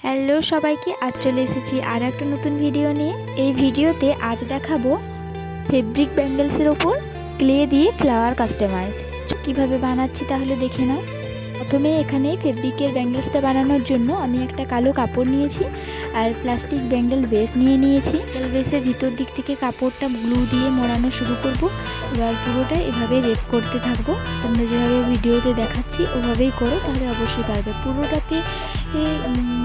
Hello সবাইকে, আজ চলে এসেছি আর একটা নতুন ভিডিও নিয়ে। এই ভিডিওতে আজ দেখাবো ফেব্রিক ব্যাঙ্গেলসের ওপর ক্লে দিয়ে ফ্লাওয়ার কাস্টমাইজ কিভাবে বানাচ্ছি, তাহলে দেখে নাও। প্রথমে এখানে ফেব্রিকের ব্যাঙ্গেলসটা বানানোর জন্য আমি একটা কালো কাপড় নিয়েছি আর প্লাস্টিক ব্যাঙ্গেল বেস নিয়েছি। বেসের ভিতর দিক থেকে কাপড়টা গ্লু দিয়ে মোড়ানো শুরু করব। এবার পুরোটা এভাবে রেপ করতে থাকবো। তোমরা যেভাবে ভিডিওতে দেখাচ্ছি ওভাবেই করো, তাহলে অবশ্যই পারবে। পুরোটাতে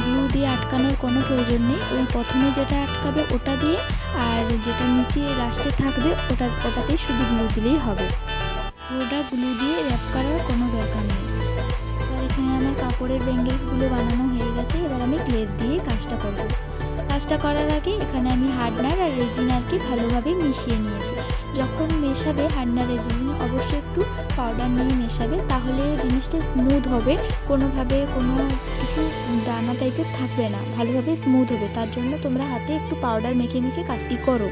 গ্লু দিয়ে আটকানোর কোনো প্রয়োজন নেই। ওই প্রথমে যেটা আটকাবে ওটা দিয়ে, আর যেটা নিচে লাস্টে থাকবে ওটাতেই শুধু গ্লু দিলেই হবে। পুরোটা গ্লু দিয়ে র্যাপ করার কোনো দরকার নেই। এবার এখানে আমার কাপড়ের ব্যাঙ্গেলসগুলো বানানো হয়ে গেছে। এবার আমি ক্লে দিয়ে কাজটা করব। কাজটা করার আগে এখানে আমি হার্ডনার আর রেজিনারকে ভালোভাবে মিশিয়ে নিয়েছি। যখন মেশাবে হার্ডনার রেজিন অবশ্যই একটু পাউডার নিয়ে মেশাবে, তাহলে জিনিসটা স্মুথ হবে, কোনোভাবে কোনো কিছু দানা টাইপের থাকবে না, ভালোভাবে স্মুথ হবে। তার জন্য তোমরা হাতে একটু পাউডার মেখে কাজটি করো।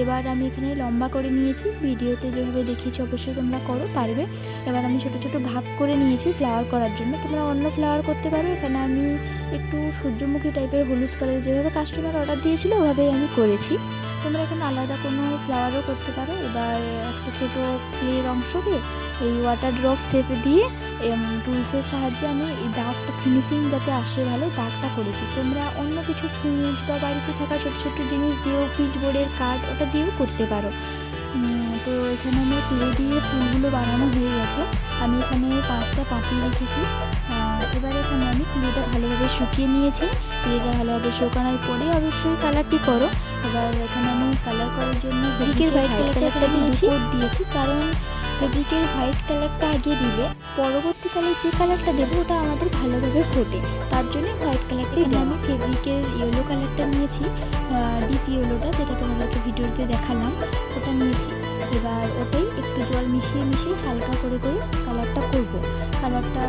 এবার আমি এখানে লম্বা করে নিয়েছি, ভিডিওতে যেভাবে দেখিয়েছি অবশ্যই তোমরা পারবে। এবার আমি ছোট ছোট ভাগ করে নিয়েছি ফ্লাওয়ার করার জন্য। তোমরা অন্য ফ্লাওয়ার করতে পারো। এখানে আমি একটু সূর্যমুখী টাইপের হলুদ কালার যেভাবে কাস্টমার অর্ডার দিয়েছিল ওভাবেই আমি করেছি। তোমরা এখানে আলাদা কোনো ফ্লাওয়ারও করতে পারো। এবার একটা ছোটো ক্লের অংশকে এই ওয়াটার ড্রপ শেপে দিয়ে টুলসের সাহায্যে আমি এই দাগটা ফিনিশিং যাতে আসে ভালো দাগটা করেছি। তোমরা অন্য কিছু ছুঁচ বা বাড়িতে থাকা ছোটো ছোটো জিনিস দিয়েও, পিচবোর্ডের কাঠ ওটা দিয়েও করতে পারো। তো এখানে আমার ক্লে দিয়ে ফুলগুলো বানানো হয়ে গেছে। আমি এখানে 5টা পাপড়ি রেখেছি। এবার এখানে আমি ক্লেটা ভালোভাবে শুকিয়ে নিয়েছি। ক্লেটা ভালোভাবে শুকানোর পরে অবশ্যই কালারটি করো। এবার এখানে আমি কালার করার জন্য ফেব্রিকের হোয়াইট কালারটা দিয়েছি, কারণ ফেব্রিকের হোয়াইট কালারটা আগে দিলে পরবর্তীকালে যে কালারটা দেবো ওটা আমাদের ভালোভাবে ফোটে, তার জন্য হোয়াইট কালারটাই দেবো। আমি ফেব্রিকের ইয়েলো কালারটা নিয়েছি, ডিপ ইয়েলোটা, যেটা তোমাদেরকে ভিডিওতে দেখালাম, ওটা নিয়েছি। এবার ওটাই একটু জল মিশিয়ে হালকা করে কালারটা করব। কালারটা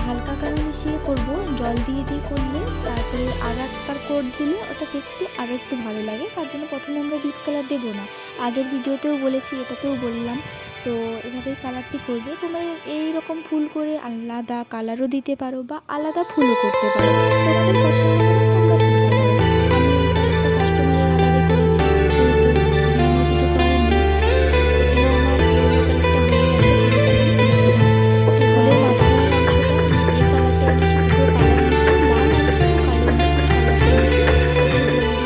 হালকা কালার মিশিয়ে করব, জল দিয়ে করলে তারপরে আর একবার কোট দিলে ওটা দেখতে আরও একটু ভালো লাগে। তার জন্য প্রথমে আমরা ডিপ কালার দেবো না, আগের ভিডিওতেও বলেছি, এটাতেও বললাম। তো এভাবেই কালারটি করবে। তোমরা এইরকম ফুল করে আলাদা কালারও দিতে পারো বা আলাদা ফুলও করতে পারো, তোমাদের পছন্দ করে তোমরা করতে পারো। আমি এই কালারটা কাস্টমারের অর্ডারে করেছি, সেহেতু আমার কিছু করার নেই। এখানে আমার ইয়েলো কালারটা হয়ে গেছে। ফুলের মাঝখানের অংশটা আমি এই কালারটা এনেছি, দুটো কালার মিশিয়ে, লাল আর একটু কালো মিশিয়ে কালারটা এনেছি। ওটাই জল দিয়ে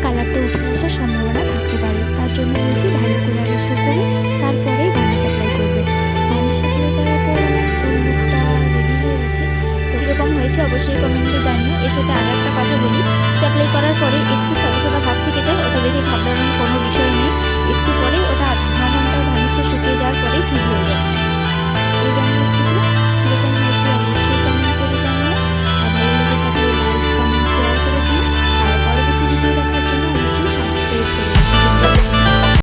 কালারটা উঠে আসার সম্ভাবনা থাকতে পারে। তার জন্য বলছি ভালো করে আগে শুকোবে, তারপরেই ভার্নিশ অ্যাপ্লাই করবে। ভার্নিশ অ্যাপ্লাই করার পর আমার ফুল লুকটা রেডি হয়ে গেছে। তো কীরকম হয়েছে অবশ্যই কমেন্টে জানিও। এর সাথে আর একটা কথা বলি, অ্যাপ্লাই করার পরে একটু সাদা সাদা ভাব থেকে যায়, ওটা দেখে ঘাবড়ানোর কোনো বিষয় নেই। একটু পরেই ওটা আধ ঘন্টা ভার্নিশটা শুকিয়ে যাওয়ার পরেই ঠিক হয়ে যায়।